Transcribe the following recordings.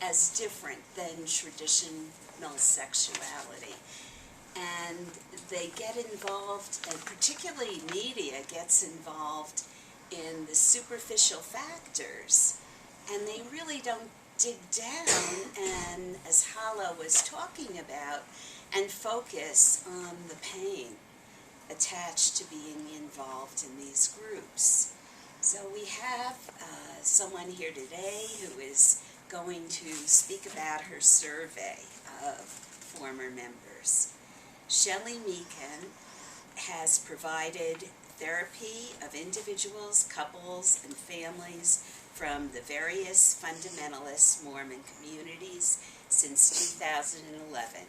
as different than traditional sexuality. And they get involved, and particularly media gets involved in the superficial factors, and they really don't dig down and, as Hala was talking about, and focus on the pain attached to being involved in these groups. So we have someone here today who is going to speak about her survey of former members. Shelli Mecham has provided therapy of individuals, couples, and families from the various fundamentalist Mormon communities since 2011.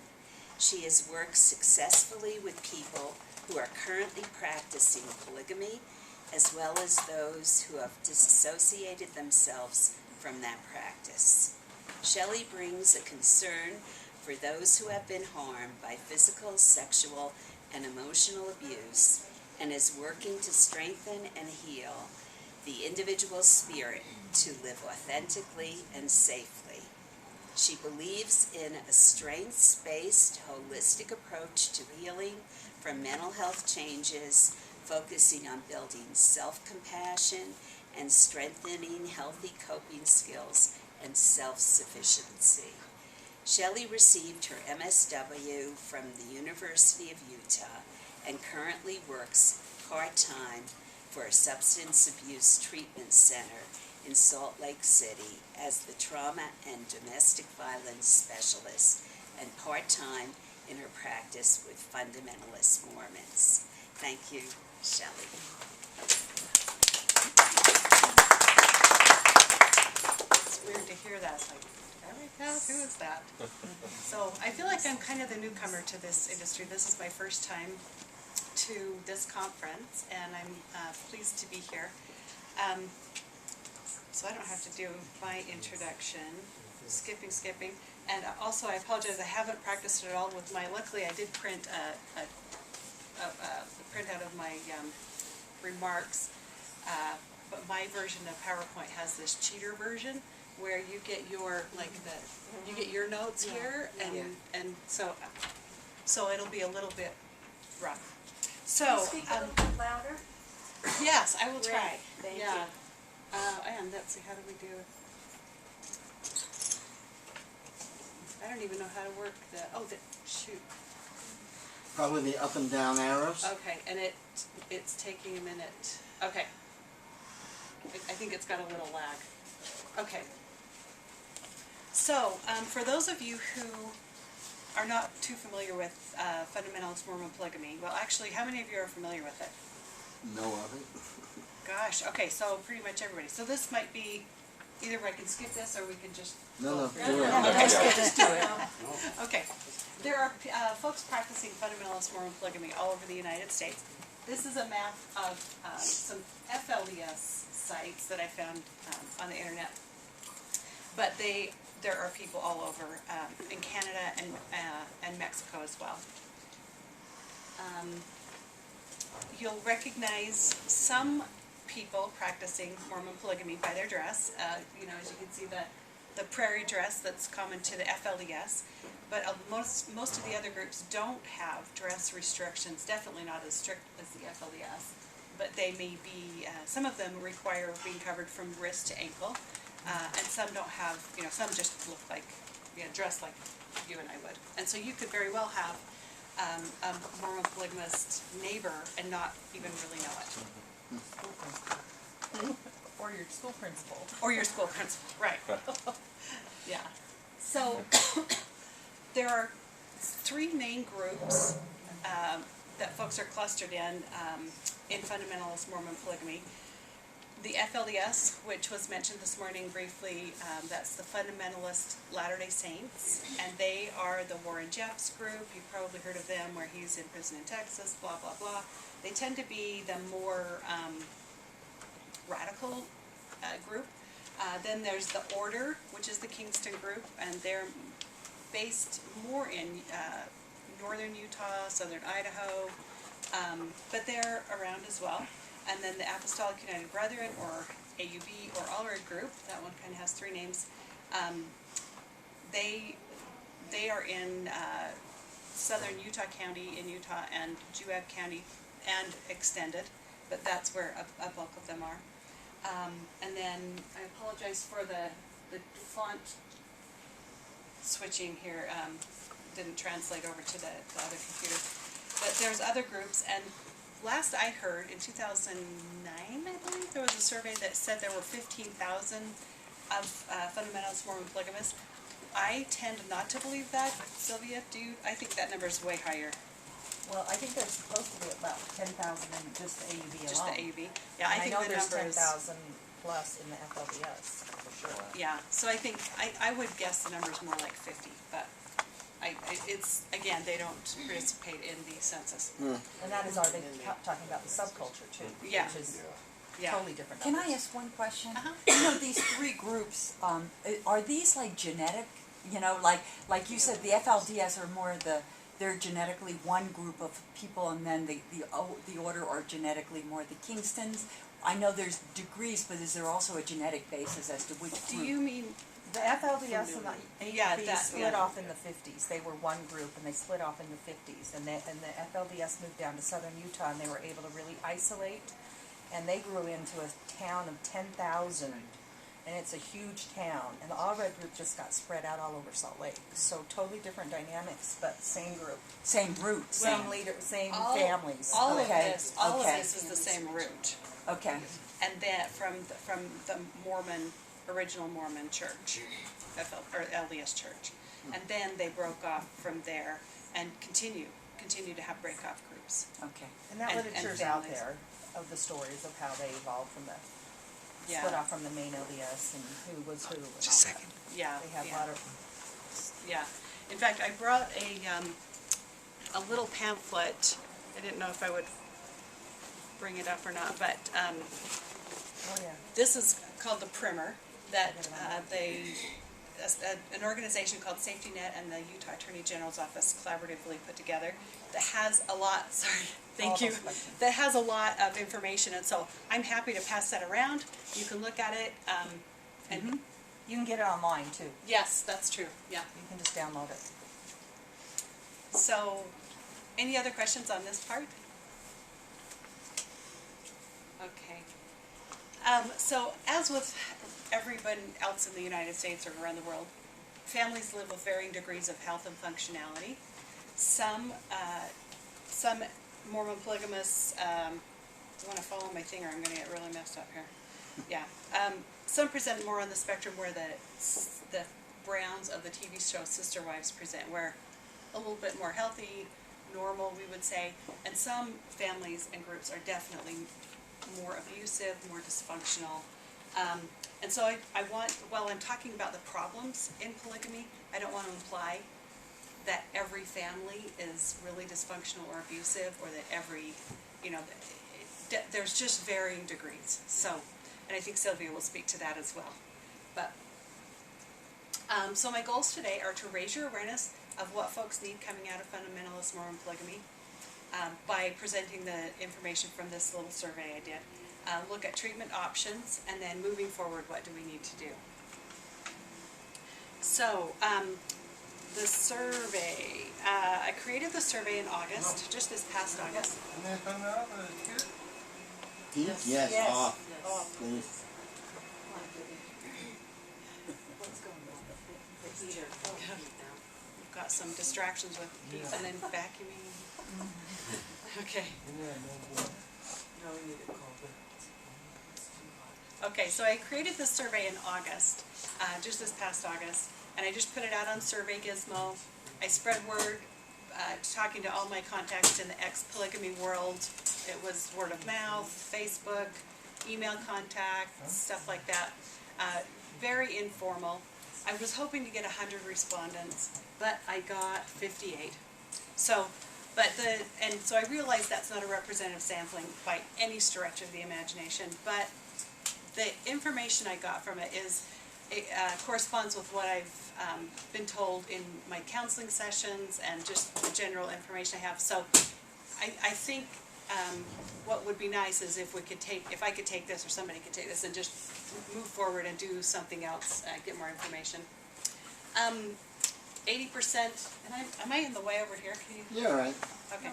She has worked successfully with people who are currently practicing polygamy, as well as those who have disassociated themselves from that practice. Shelli brings a concern for those who have been harmed by physical, sexual, and emotional abuse, and is working to strengthen and heal the individual spirit to live authentically and safely. She believes in a strengths-based, holistic approach to healing from mental health changes, focusing on building self-compassion and strengthening healthy coping skills and self-sufficiency. Shelli received her MSW from the University of Utah and currently works part-time for a substance abuse treatment center in Salt Lake City as the trauma and domestic violence specialist, and part-time in her practice with fundamentalist Mormons. Thank you, Shelli. It's weird to hear that. It's like, who is that? So I feel like I'm kind of the newcomer to this industry. This is my first time to this conference, and I'm pleased to be here. So I don't have to do my introduction. Skipping. And also, I apologize, I haven't practiced it at all with my, luckily I did print a printout of my remarks, but my version of PowerPoint has this cheater version where you get your, you get your notes here, and so it'll be a little bit rough. So, Can you speak a little bit louder? Yes, I will try. Thank you. And let's see, how do we do? I don't even know how to work shoot. Probably the up and down arrows. Okay, and it's taking a minute. Okay. I think it's got a little lag. Okay. So, for those of you who are not too familiar with fundamentalist Mormon polygamy, well, actually, how many of you are familiar with it? Know of it. Gosh, okay, so pretty much everybody. So this might be, either I can skip this or we can just... No, do it. Just do it. Okay. There are folks practicing fundamentalist Mormon polygamy all over the United States. This is a map of some FLDS sites that I found on the internet. But there are people all over in Canada and Mexico as well. You'll recognize some people practicing Mormon polygamy by their dress. You know, as you can see, the prairie dress that's common to the FLDS. But most of the other groups don't have dress restrictions, definitely not as strict as the FLDS. But they may be, some of them require being covered from wrist to ankle. And some don't have, some just look like, dress like you and I would. And so you could very well have a Mormon polygamist neighbor and not even really know it. Or your school principal. Or your school principal, right. Yeah. So there are three main groups that folks are clustered in fundamentalist Mormon polygamy. The FLDS, which was mentioned this morning briefly, that's the Fundamentalist Latter-day Saints, and they are the Warren Jeffs group. You've probably heard of them, where he's in prison in Texas, blah, blah, blah. They tend to be the more radical group. Then there's the Order, which is the Kingston group, and they're based more in northern Utah, southern Idaho, but they're around as well. And then the Apostolic United Brethren, or AUB, or Allred group, that one kind of has three names. they are in southern Utah County in Utah and Juab County and extended, but that's where a bulk of them are. And then I apologize for the font switching here, didn't translate over to the other computer. But there's other groups, and last I heard, in 2009, I believe, there was a survey that said there were 15,000 of fundamentalist Mormon polygamists. I tend not to believe that. Sylvia, do you? I think that number is way higher. Well, I think there's supposed to be about 10,000 in just the AUB alone. Just the AUB. Yeah, I think know the there's number is 10,000 plus in the FLDS, for sure. Yeah, so I think, I would guess the number's more like 50, but it's, again, they don't participate in the census. And that is talking about the subculture too, Yeah. which is Yeah. totally different Can numbers. I ask one question? Uh-huh. You know, these three groups, are these like genetic? You know, like you said, the FLDS are more they're genetically one group of people, and then the order are genetically more the Kingstons. I know there's degrees, but is there also a genetic basis as to which group? Do you mean, The FLDS and the Yeah, AUB that- split yeah. off in the 50s. They were one group, and they split off in the 50s. And the FLDS moved down to southern Utah, and they were able to really isolate. And they grew into a town of 10,000, and it's a huge town. And the All Red group just got spread out all over Salt Lake. So totally different dynamics, but same group, Same roots. same leader, same all families. all of Okay, this okay. is the same root. Okay. And then from the original Mormon church, or LDS church. And then they broke off from there and continue to have break-off groups. Okay. And that and literature's out families. there of the stories of how they evolved from the Yeah. split off from the main LDS and who was who. And Just a all second. Yeah. That. They have yeah. a lot of. Yeah, in fact, I brought a little pamphlet. I didn't know if I would bring it up or not, but Oh yeah. this is called the Primer that an organization called Safety Net and the Utah Attorney General's Office collaboratively put together that has a lot. Sorry, thank All you. those questions. That has a lot of information, and so I'm happy to pass that around. You can look at it, and You can get it online too. yes, that's true. Yeah. You can just download it. So, any other questions on this part? Okay. So, as with everyone else in the United States or around the world, families live with varying degrees of health and functionality. Some Mormon polygamists, you want to follow my thing or I'm going to get really messed up here. Yeah. Some present more on the spectrum where the Browns of the TV show Sister Wives present, where a little bit more healthy, normal, we would say, and some families and groups are definitely more abusive, more dysfunctional. And so I want, while I'm talking about the problems in polygamy, I don't want to imply that every family is really dysfunctional or abusive, or that every, there's just varying degrees. So, and I think Sylvia will speak to that as well. But, so my goals today are to raise your awareness of what folks need coming out of fundamentalist Mormon polygamy by presenting the information from this little survey I did. Look at treatment options, and then moving forward, what do we need to do? So, the survey, I created the survey in August, just this past August. Yes. Yes. Off. Please. We've got some distractions with and then vacuuming. Okay. Okay, so I created this survey in August, just this past August, and I just put it out on Survey Gizmo. I spread word, talking to all my contacts in the ex-polygamy world. It was word of mouth, Facebook, email contacts, stuff like that. Very informal. I was hoping to get 100 respondents, but I got 58. So, so I realized that's not a representative sampling by any stretch of the imagination, but the information I got from it corresponds with what I've been told in my counseling sessions and just the general information I have. So I think what would be nice is if I could take this, or somebody could take this and just move forward and do something else, get more information. 80%, and am I in the way over here? Can you? Yeah, all right. Okay.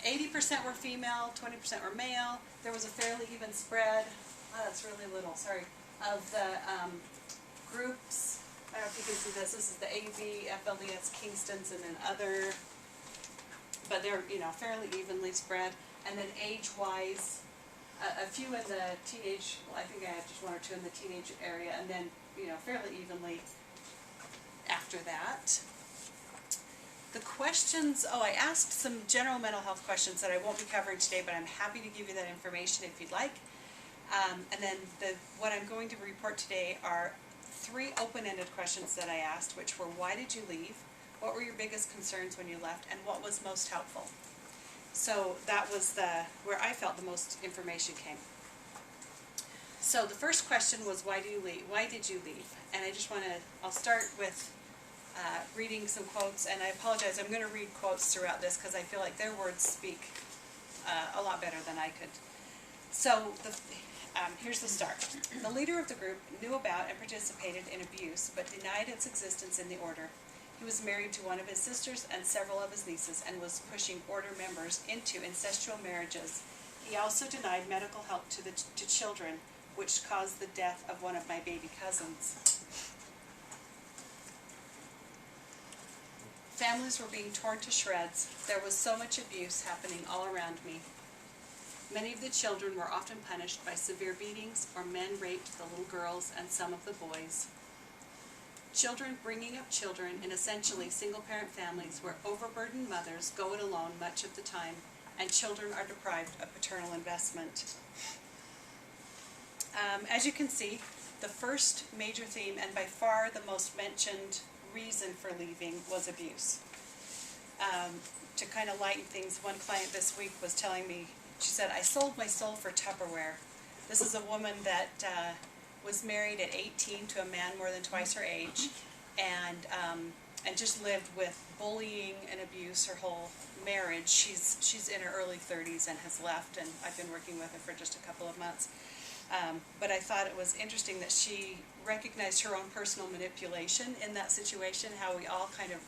80% were female, 20% were male. There was a fairly even spread. Oh, that's really little, sorry. Of the groups, I don't know if you can see this. This is the AB, FLDS, Kingston's, and then other. But they're, fairly evenly spread. And then age-wise, a few in the teenage, well, I think I had just one or two in the teenage area, and then, fairly evenly after that. The questions, I asked some general mental health questions that I won't be covering today, but I'm happy to give you that information if you'd like. And then what I'm going to report today are 3 open-ended questions that I asked, which were, why did you leave? What were your biggest concerns when you left? And what was most helpful? So that was where I felt the most information came. So the first question was, why did you leave? Why did you leave? And I'll start with reading some quotes, and I apologize, I'm going to read quotes throughout this because I feel like their words speak a lot better than I could. So here's the start. The leader of the group knew about and participated in abuse, but denied its existence in the order. He was married to one of his sisters and several of his nieces, and was pushing order members into incestual marriages. He also denied medical help to children, which caused the death of one of my baby cousins. Families were being torn to shreds. There was so much abuse happening all around me. Many of the children were often punished by severe beatings, or men raped the little girls and some of the boys. Children bringing up children in essentially single-parent families where overburdened mothers go it alone much of the time, and children are deprived of paternal investment. As you can see, the first major theme, and by far the most mentioned reason for leaving, was abuse. To kind of lighten things, one client this week was telling me, she said, I sold my soul for Tupperware. This is a woman that was married at 18 to a man more than twice her age, and just lived with bullying and abuse her whole marriage. She's in her early 30s and has left, and I've been working with her for just a couple of months. But I thought it was interesting that she recognized her own personal manipulation in that situation, how we all kind of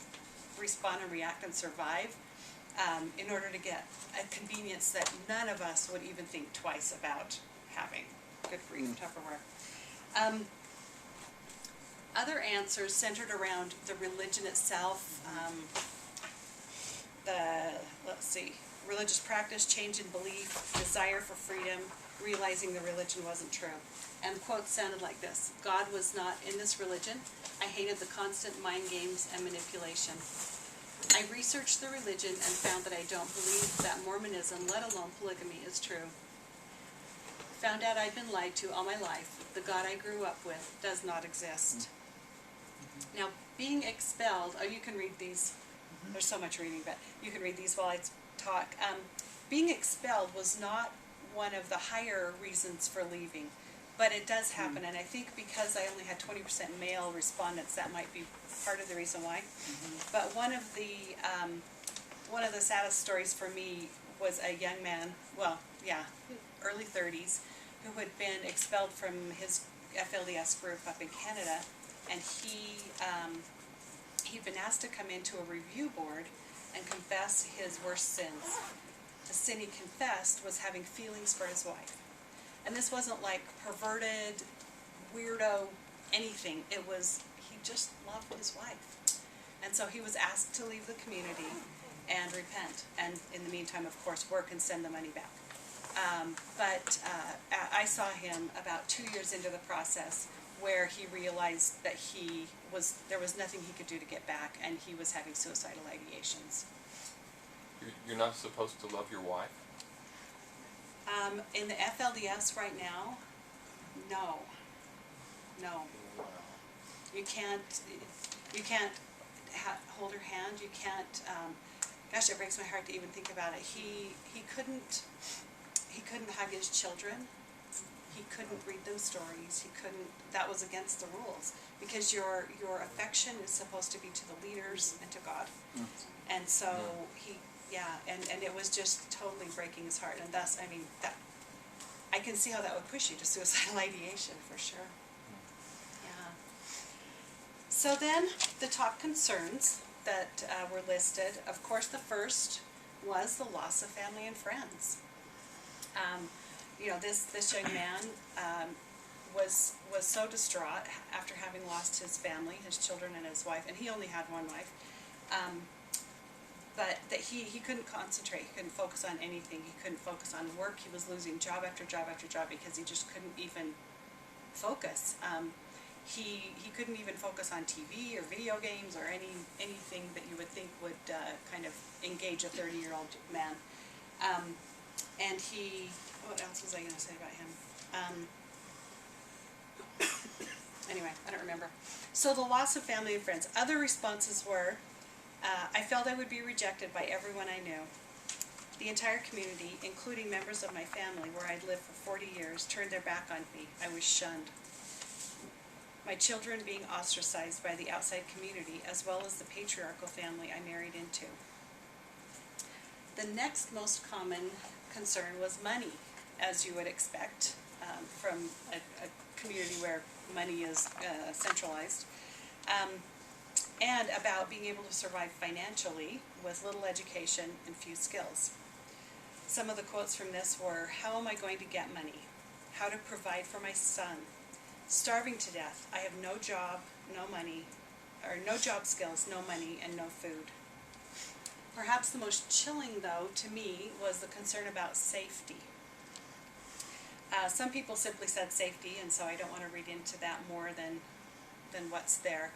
respond and react and survive in order to get a convenience that none of us would even think twice about having. Good grief, Tupperware. Other answers centered around the religion itself, religious practice, change in belief, desire for freedom, realizing the religion wasn't true. And quotes sounded like this: God was not in this religion. I hated the constant mind games and manipulation. I researched the religion and found that I don't believe that Mormonism, let alone polygamy, is true. Found out I'd been lied to all my life. The God I grew up with does not exist. Now, being expelled, you can read these. There's so much reading, but you can read these while I talk. Being expelled was not one of the higher reasons for leaving, but it does happen, and I think because I only had 20% male respondents, that might be part of the reason why. But one of the saddest stories for me was a young man, early 30s, who had been expelled from his FLDS group up in Canada, and he'd been asked to come into a review board and confess his worst sins. The sin he confessed was having feelings for his wife. And this wasn't like perverted, weirdo, anything. It was, he just loved his wife. And so he was asked to leave the community and repent. And in the meantime, of course, work and send the money back. But I saw him about 2 years into the process where he realized that there was nothing he could do to get back, and he was having suicidal ideations. You're not supposed to love your wife? In the FLDS right now, no. Wow. You can't hold her hand. You can't. Gosh, it breaks my heart to even think about it. He couldn't hug his children. He couldn't read them stories. He couldn't. That was against the rules, because your affection is supposed to be to the leaders and to God. And so and it was just totally breaking his heart. And thus, I mean, that I can see how that would push you to suicidal ideation for sure. Yeah. So then, the top concerns that were listed, of course the first was the loss of family and friends. You know, this young man was so distraught after having lost his family, his children and his wife, and he only had one wife, but that he couldn't concentrate, he couldn't focus on anything, he couldn't focus on work, he was losing job after job after job because he just couldn't even focus. He couldn't even focus on TV or video games or anything that you would think would kind of engage a 30-year-old man. And he, what else was I going to say about him? Anyway, I don't remember. So the loss of family and friends. Other responses were, I felt I would be rejected by everyone I knew. The entire community, including members of my family where I'd lived for 40 years, turned their back on me. I was shunned. My children being ostracized by the outside community, as well as the patriarchal family I married into. The next most common concern was money, as you would expect from a community where money is centralized, and about being able to survive financially with little education and few skills. Some of the quotes from this were, how am I going to get money? How to provide for my son? Starving to death. I have no job, no money, or no job skills, no money, and no food. Perhaps the most chilling, though, to me, was the concern about safety. Some people simply said safety, and so I don't want to read into that more than what's there.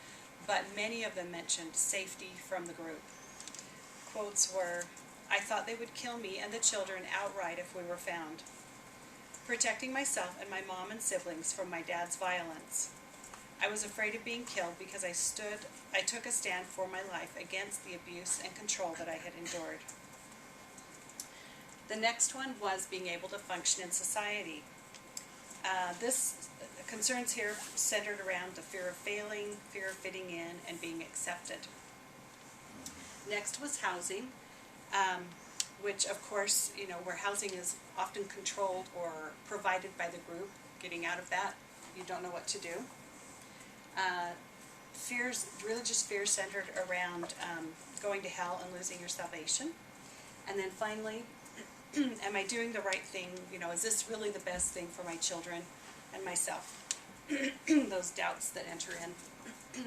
But many of them mentioned safety from the group. Quotes were, I thought they would kill me and the children outright if we were found. Protecting myself and my mom and siblings from my dad's violence. I was afraid of being killed because I took a stand for my life against the abuse and control that I had endured. The next one was being able to function in society. This concerns here centered around the fear of failing, fear of fitting in, and being accepted. Next was housing, which of course, you know, where housing is often controlled or provided by the group. Getting out of that, you don't know what to do. Religious fears centered around going to hell and losing your salvation. And then finally, am I doing the right thing? You know, is this really the best thing for my children and myself? Those doubts that enter in.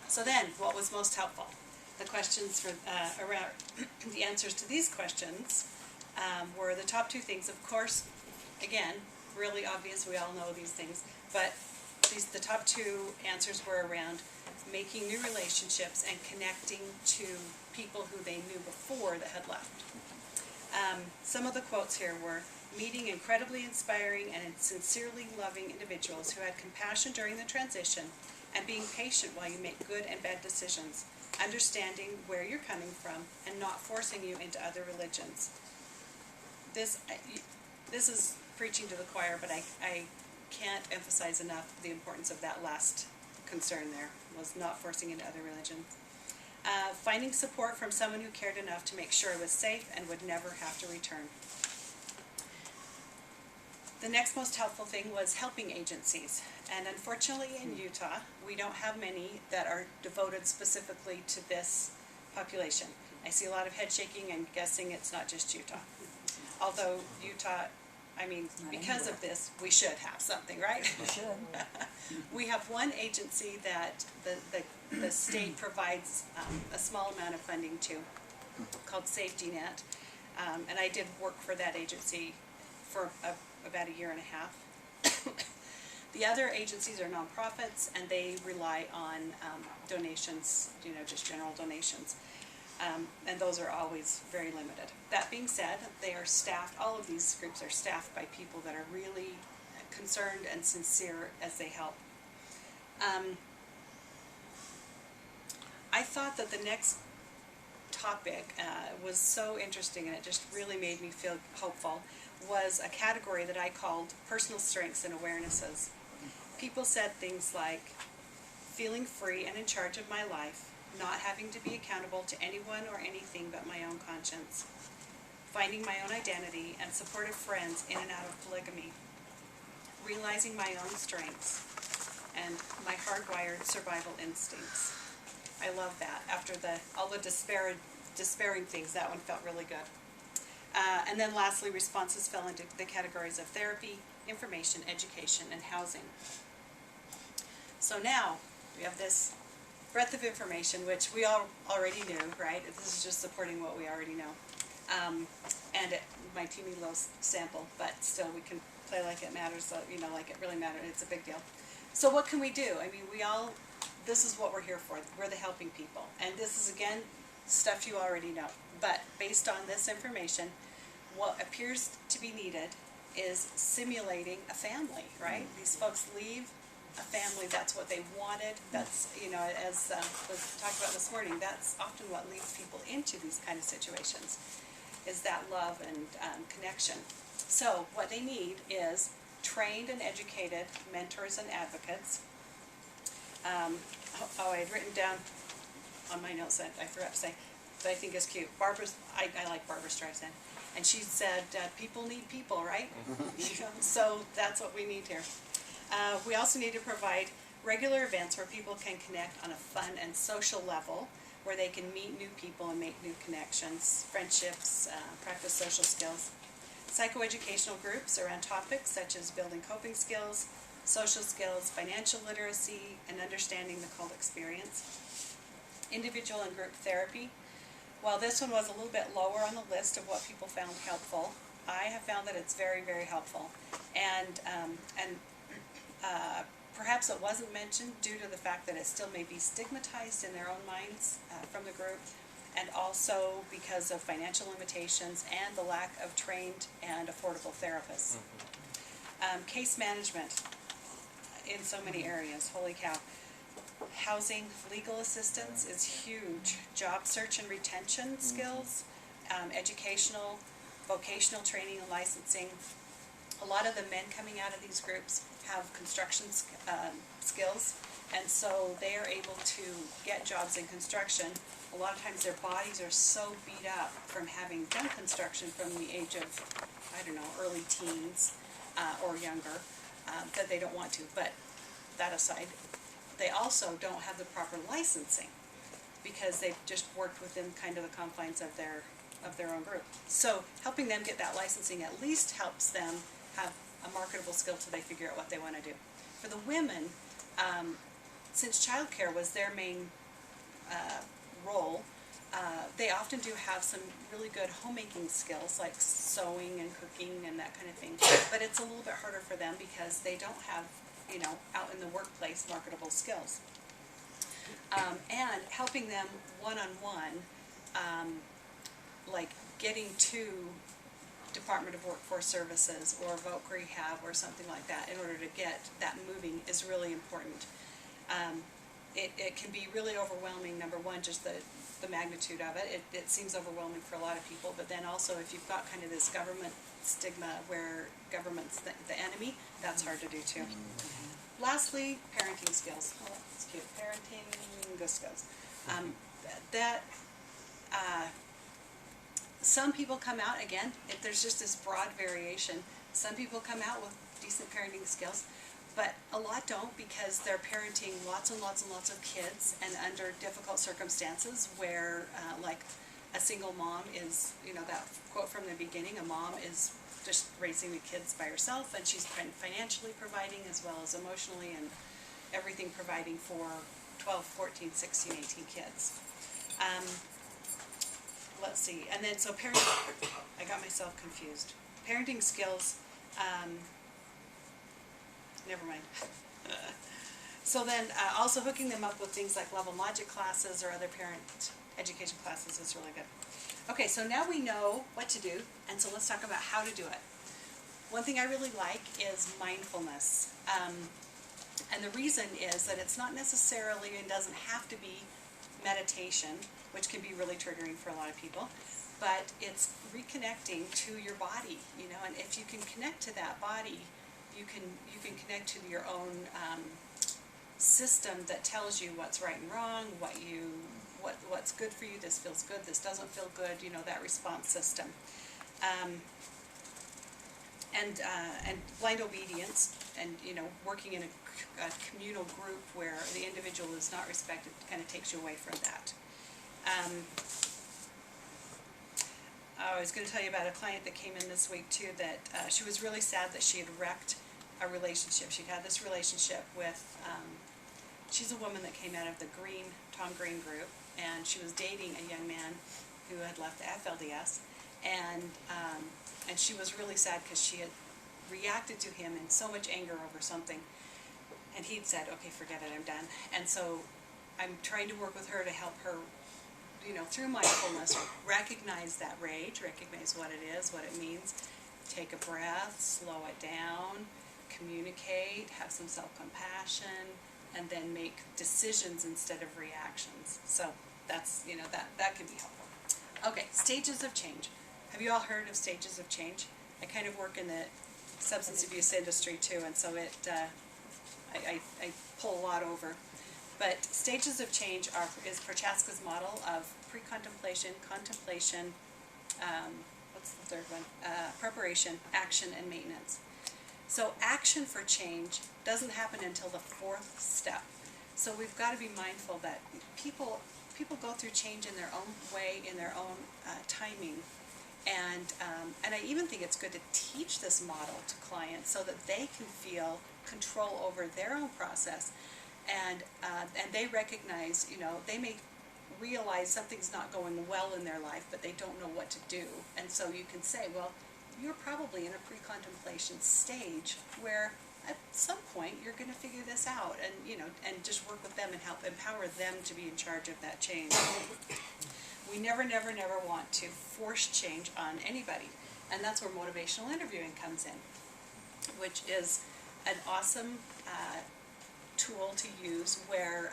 So then, what was most helpful? The questions for around the answers to these questions were the top two things. Of course, again, really obvious. We all know these things, but the top two answers were around making new relationships and connecting to people who they knew before that had left. Some of the quotes here were, meeting incredibly inspiring and sincerely loving individuals who had compassion during the transition and being patient while you make good and bad decisions, understanding where you're coming from and not forcing you into other religions. This is preaching to the choir, but I can't emphasize enough the importance of that last concern there, was not forcing into other religions. Finding support from someone who cared enough to make sure I was safe and would never have to return. The next most helpful thing was helping agencies. And unfortunately in Utah, we don't have many that are devoted specifically to this population. I see a lot of head shaking and guessing it's not just Utah. Although Utah, I mean, because of this, we should have something, right? We should. We have one agency that the state provides a small amount of funding to, called Safety Net. And I did work for that agency for about a year and a half. The other agencies are nonprofits, and they rely on donations, you know, just general donations. And those are always very limited. That being said, they are staffed, all of these groups are staffed by people that are really concerned and sincere as they help. I thought that the next topic was so interesting, and it just really made me feel hopeful, was a category that I called personal strengths and awarenesses. People said things like feeling free and in charge of my life, not having to be accountable to anyone or anything but my own conscience, finding my own identity and supportive friends in and out of polygamy, realizing my own strengths, and my hardwired survival instincts. I love that. After all the despairing things, that one felt really good. And then lastly, responses fell into the categories of therapy, information, education, and housing. So now we have this breadth of information, which we all already knew, right? This is just supporting what we already know. My teeny little sample, but still we can play like it matters, like it really matters. It's a big deal. So what can we do? I mean, this is what we're here for. We're the helping people. And this is, again, stuff you already know. But based on this information, what appears to be needed is simulating a family, right? These folks leave a family, that's what they wanted. That's, as was talked about this morning, that's often what leads people into these kind of situations, is that love and connection. So what they need is trained and educated mentors and advocates. I had written down on my notes that I forgot to say, but I think is cute. I like Barbara Streisand, and she said, "People need people," right? So that's what we need here. We also need to provide regular events where people can connect on a fun and social level, where they can meet new people and make new connections, friendships, practice social skills. Psychoeducational groups around topics such as building coping skills, social skills, financial literacy, and understanding the cult experience. Individual and group therapy. While this one was a little bit lower on the list of what people found helpful, I have found that it's very, very helpful. And perhaps it wasn't mentioned due to the fact that it still may be stigmatized in their own minds from the group, and also because of financial limitations and the lack of trained and affordable therapists. Case management in so many areas, holy cow. Housing, legal assistance is huge. Job search and retention skills, educational, vocational training and licensing. A lot of the men coming out of these groups have construction skills, and so they are able to get jobs in construction. A lot of times their bodies are so beat up from having done construction from the age of, early teens or younger, that they don't want to. But that aside, they also don't have the proper licensing because they've just worked within kind of the confines of their own group. So helping them get that licensing at least helps them have a marketable skill till they figure out what they want to do. For the women, since childcare was their main role, they often do have some really good homemaking skills like sewing and cooking and that kind of thing. But it's a little bit harder for them because they don't have, out in the workplace marketable skills. And helping them one-on-one, like getting to Department of Workforce Services or Voc Rehab or something like that in order to get that moving is really important. It can be really overwhelming, number one, just the magnitude of it. It seems overwhelming for a lot of people, but then also if you've got kind of this government stigma where government's the enemy, that's hard to do too. Lastly, parenting skills. Oh, that's cute. Parenting skills. Some people come out, again, if there's just this broad variation, some people come out with decent parenting skills, but a lot don't because they're parenting lots and lots and lots of kids and under difficult circumstances where, like a single mom is, that quote from the beginning, a mom is just raising the kids by herself and she's financially providing as well as emotionally and everything providing for 12, 14, 16, 18 kids. Let's see, and then so parenting, I got myself confused. Parenting skills, never mind. So then also hooking them up with things like love and logic classes or other parent education classes is really good. Okay, so now we know what to do, and so let's talk about how to do it. One thing I really like is mindfulness. And the reason is that it's not necessarily, and doesn't have to be meditation, which can be really triggering for a lot of people, but it's reconnecting to your body, and if you can connect to that body, you can connect to your own system that tells you what's right and wrong, what's good for you, this feels good, this doesn't feel good, that response system. and blind obedience, and working in a communal group where the individual is not respected kind of takes you away from that. I was going to tell you about a client that came in this week too, that she was really sad that she had wrecked a relationship. She'd had this relationship with, she's a woman that came out of the Tom Green group, and she was dating a young man who had left the FLDS, and she was really sad because she had reacted to him in so much anger over something, and he'd said, okay, forget it, I'm done. And so I'm trying to work with her to help her, through mindfulness, recognize that rage, recognize what it is, what it means, take a breath, slow it down, communicate, have some self-compassion, and then make decisions instead of reactions. So that's, that can be helpful. Okay, stages of change. Have you all heard of stages of change? I kind of work in the substance abuse industry too, and so I pull a lot over. But stages of change is Prochaska's model of pre-contemplation, contemplation, what's the third one? Preparation, action, and maintenance. So action for change doesn't happen until the fourth step. So we've got to be mindful that people go through change in their own way, in their own timing. And I even think it's good to teach this model to clients so that they can feel control over their own process, and they recognize, they may realize something's not going well in their life, but they don't know what to do. And so you can say, well, you're probably in a pre-contemplation stage where at some point you're going to figure this out, and and just work with them and help empower them to be in charge of that change. We never want to force change on anybody, and that's where motivational interviewing comes in, which is an awesome tool to use where,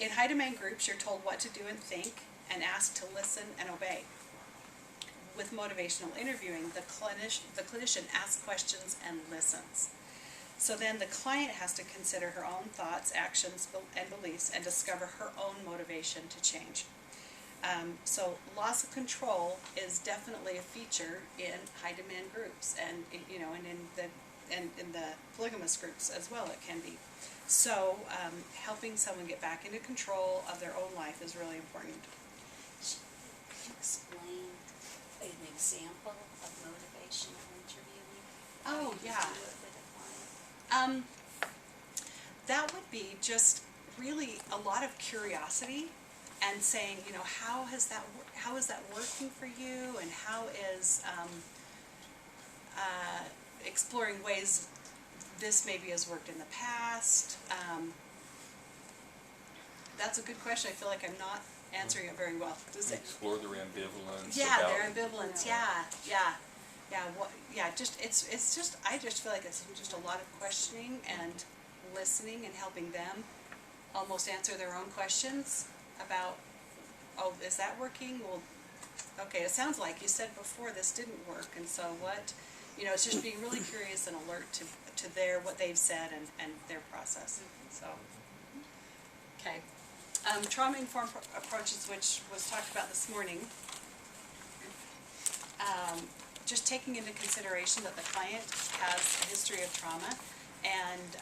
in high demand groups you're told what to do and think and asked to listen and obey. With motivational interviewing, the clinician asks questions and listens. So then the client has to consider her own thoughts, actions, and beliefs and discover her own motivation to change. So loss of control is definitely a feature in high demand groups, and in the polygamous groups as well it can be. So helping someone get back into control of their own life is really important. Could you explain an example of motivational interviewing? Oh, yeah. How you do it with a client? That would be just really a lot of curiosity and saying, how is that working for you, and how is exploring ways this maybe has worked in the past. That's a good question. I feel like I'm not answering it very well. Does it? Explore their ambivalence. Yeah, about their ambivalence. Yeah. I just feel like it's just a lot of questioning and listening and helping them almost answer their own questions about, oh, is that working? Well, okay, it sounds like you said before this didn't work, and so what? It's just being really curious and alert to what they've said and their process. So, okay. Trauma-informed approaches, which was talked about this morning, just taking into consideration that the client has a history of trauma, and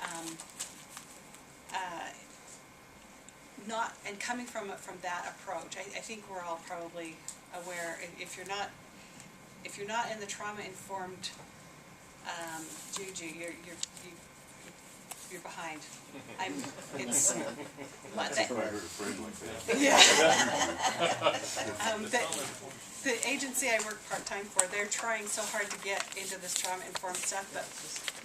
coming from that approach. I think we're all probably aware, if you're not in the trauma-informed juju, you're behind. It's what That's why I heard a phrase like that. yeah. The agency I work part-time for, they're trying so hard to get into this trauma-informed stuff, but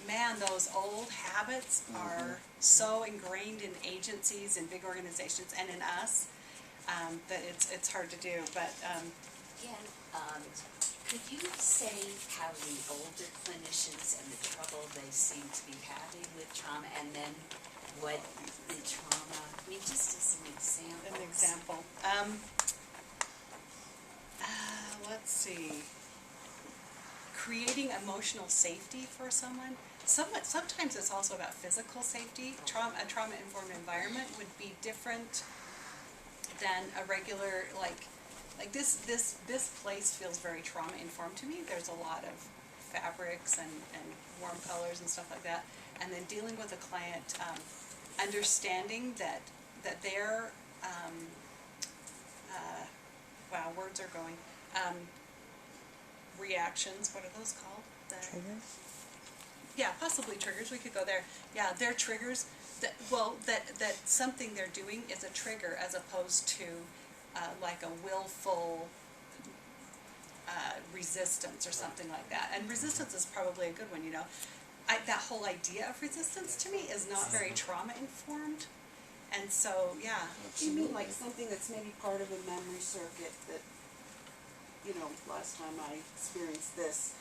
man, those old habits are so ingrained in agencies and big organizations and in us that it's hard to do. But could you say how the older clinicians and the trouble they seem to be having with trauma, and then what the trauma, just as an example. An example. Let's see. Creating emotional safety for someone. Sometimes it's also about physical safety. A trauma-informed environment would be different than a regular, like this place feels very trauma informed to me. There's a lot of fabrics and warm colors and stuff like that. And then dealing with a client, understanding that their, wow, words are going, reactions, what are those called? Triggers? Yeah, possibly triggers, we could go there. Yeah, their triggers, that something they're doing is a trigger as opposed to like a willful resistance or something like that. And resistance is probably a good one, you know. That whole idea of resistance to me is not very trauma informed. And so, yeah. You mean like something that's maybe part of a memory circuit that, you know, last time I experienced this,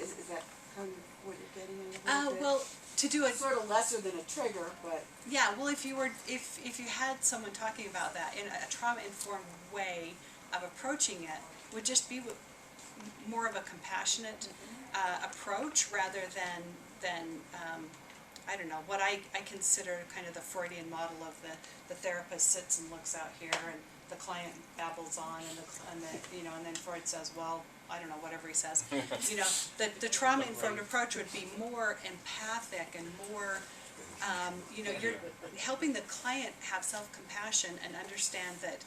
is that kind of what you're getting at a little bit? Well, to do it, Sort of lesser than a trigger, but yeah, well, if you had someone talking about that in a trauma-informed way of approaching it, would just be more of a compassionate approach rather than I don't know, what I consider kind of the Freudian model of the therapist sits and looks out here and the client babbles on and then Freud says, well, I don't know, whatever he says. You know, the trauma-informed approach would be more empathic and more, you know, you're helping the client have self-compassion and understand that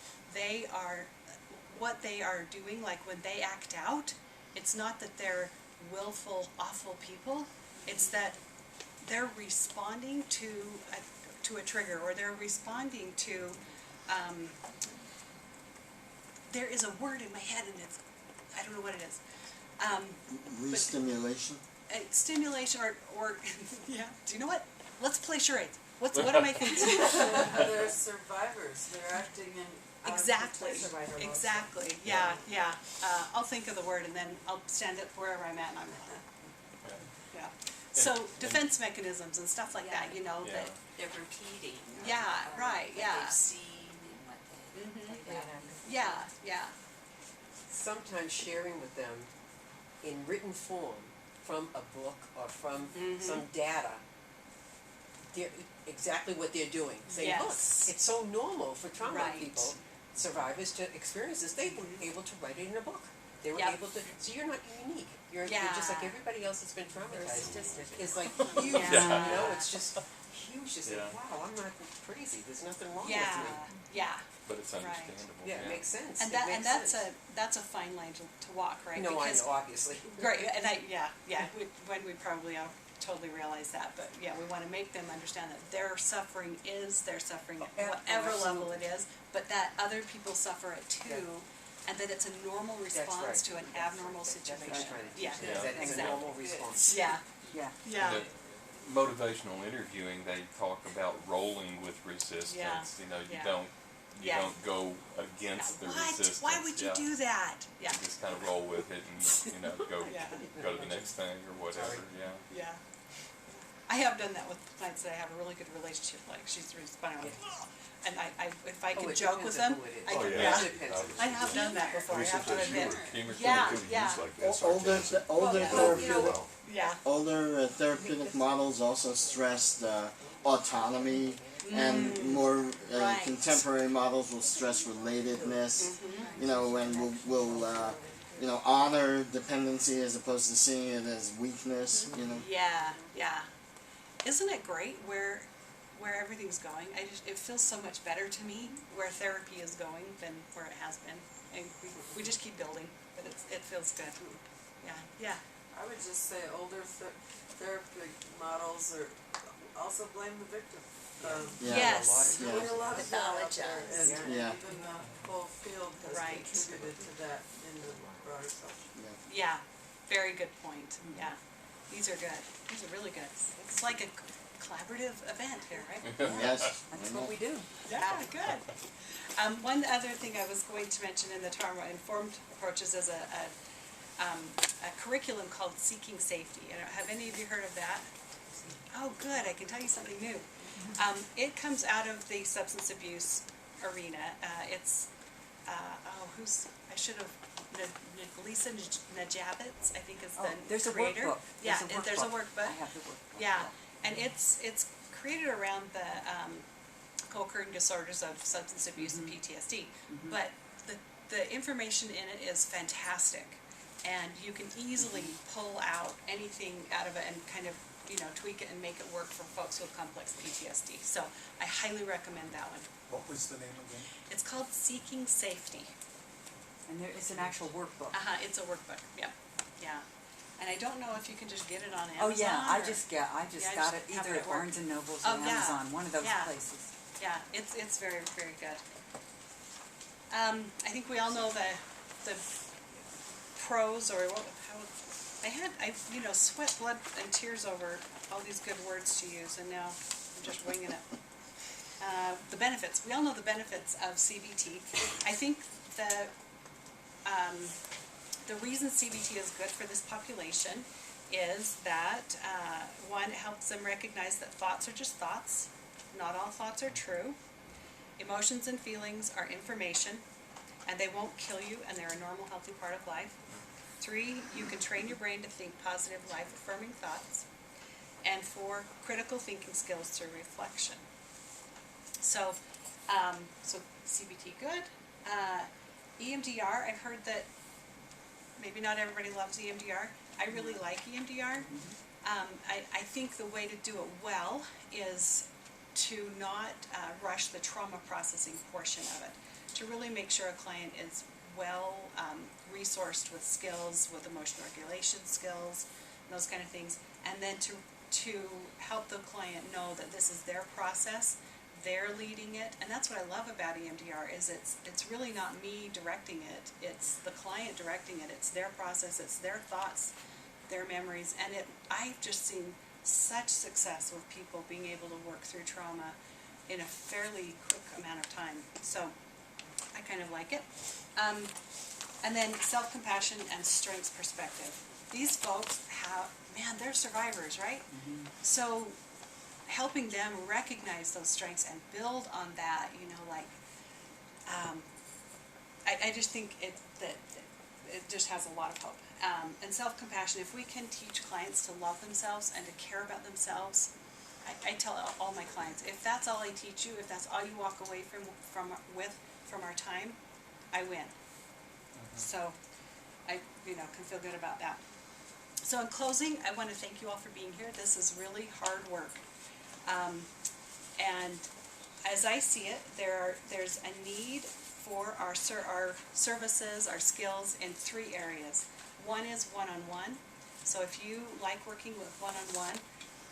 what they are doing, like when they act out, it's not that they're willful, awful people, it's that they're responding to a trigger, or they're responding to, there is a word in my head and I don't know what it is. Re-stimulation? Stimulation or yeah, do you know what? Let's play charades. What am I thinking? They're survivors. They're acting in Exactly. survivor mode. Exactly. Yeah. Yeah. I'll think of the word and then I'll stand up wherever I'm at and I'm yeah. So defense mechanisms and stuff like that, you know, that they're repeating. Yeah, right, What yeah. they've seen and what they played out. yeah. Sometimes sharing with them in written form from a book or from some data, exactly what they're doing. Saying, Yes. look, it's so normal for trauma Right. people, survivors, to experience this. They were able to write it in a book. They were Yep. able to, so you're not unique. You're just like everybody else that's been traumatized. It's like huge, Yeah. you know, it's just huge to say, Yeah. wow, I'm not crazy. There's nothing wrong with Yeah. me. Yeah. But it's Right. understandable. Yeah, it makes sense. And It makes that's sense. a fine line to walk, right? No, because, I know, obviously. Right, and when we probably all totally realize that, but yeah, we want to make them understand that their suffering is their suffering at whatever level it is, but that other people suffer it too, and that it's a normal response right. to an abnormal That's what I'm situation. trying to teach Yeah, them, is that it's a exactly. normal response. Yeah, Yeah. yeah, The motivational interviewing, they talk about rolling with resistance. Yeah. You know, you Yeah. don't Yeah. go against the what? resistance. Why would you Yeah. do that? Yeah, You just kind of roll with it and, you know, go Yeah. go to the next thing or whatever, yeah. yeah. I have done that with clients that I have a really good relationship, like she's responding like, "Ugh," and if I can joke with them, I can, yeah. I have done that before, I have to admit. Humor Yeah, can be yeah. Older therapeutic, Yeah, older therapeutic models also stressed autonomy, and more Right. contemporary models will stress relatedness. You know, and will you know, honor dependency as opposed to seeing it as weakness. You know. yeah, yeah. Isn't it great where everything's going? It feels so much better to me where therapy is going than where it has been. And we just keep building, but it feels good. Yeah, yeah. I would just say older therapy models are also blame the victim. Yeah. Yes. Yeah. There's a lot of that out there, Pathologize. and Yeah. even the whole field has Right. contributed to that in the broader sense. Yeah, very good point. Yeah, these are good. These are really good. It's like a collaborative event here, right? Yes. That's what we do. Yeah, good. One other thing I was going to mention in the trauma-informed approaches is a curriculum called Seeking Safety. Have any of you heard of that? Oh, good. I can tell you something new. It comes out of the substance abuse arena. It's I should have. Lisa Najabitz, I think, is the There's a creator. workbook. Yeah, there's a workbook. I have the workbook. Yeah, and it's created around the co-occurring disorders of substance abuse and PTSD. But the information in it is fantastic, and you can easily pull out anything out of it and kind of, tweak it and make it work for folks with complex PTSD. So I highly recommend that one. What was the name again? It's called Seeking Safety. And it's an actual workbook. It's a workbook, yeah. And I don't know if you can just get it on Amazon. Oh yeah, I or- just Yeah, got I it just have either it at at work. Barnes and Nobles Oh, or yeah. Amazon, one of those Yeah. places. Yeah, it's very, very good. I think we all know the pros, or I sweat blood and tears over all these good words to use, and now I'm just winging it. The benefits. We all know the benefits of CBT. I think the reason CBT is good for this population is that, one, it helps them recognize that thoughts are just thoughts. Not all thoughts are true. Emotions and feelings are information, and they won't kill you, and they're a normal, healthy part of life. 3, you can train your brain to think positive, life-affirming thoughts. And 4, critical thinking skills through reflection. So CBT good. EMDR, I've heard that maybe not everybody loves EMDR. I really like EMDR. I think the way to do it well is to not rush the trauma processing portion of it. To really make sure a client is well resourced with skills, with emotional regulation skills, those kind of things, and then to help the client know that this is their process, they're leading it, and that's what I love about EMDR is it's really not me directing it, it's the client directing it, it's their process, it's their thoughts, their memories, and I've just seen such success with people being able to work through trauma in a fairly quick amount of time. So I kind of like it. And then self-compassion and strengths perspective. These folks they're survivors, right? So helping them recognize those strengths and build on that, I just think it just has a lot of hope. And self-compassion, if we can teach clients to love themselves and to care about themselves, I tell all my clients, if that's all I teach you, if that's all you walk away from our time, I win. So I can feel good about that. So in closing, I want to thank you all for being here. This is really hard work. And as I see it, there's a need for our services, our skills in 3 areas. One is one-on-one. So if you like working with one-on-one,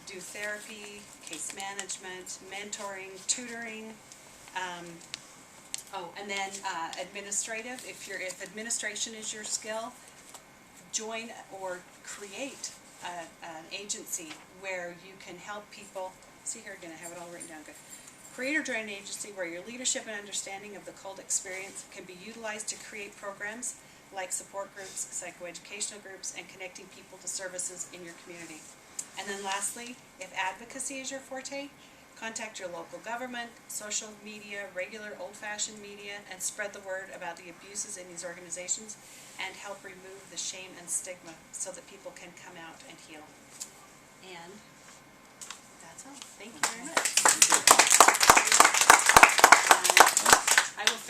do therapy, case management, mentoring, tutoring, and then administrative. If administration is your skill, join or create an agency where you can help people. See here again, I have it all written down good. Create or join an agency where your leadership and understanding of the cult experience can be utilized to create programs like support groups, psychoeducational groups, and connecting people to services in your community. And then lastly, if advocacy is your forte, contact your local government, social media, regular old-fashioned media, and spread the word about the abuses in these organizations and help remove the shame and stigma so that people can come out and heal. And that's all. Thank you very much. I will fix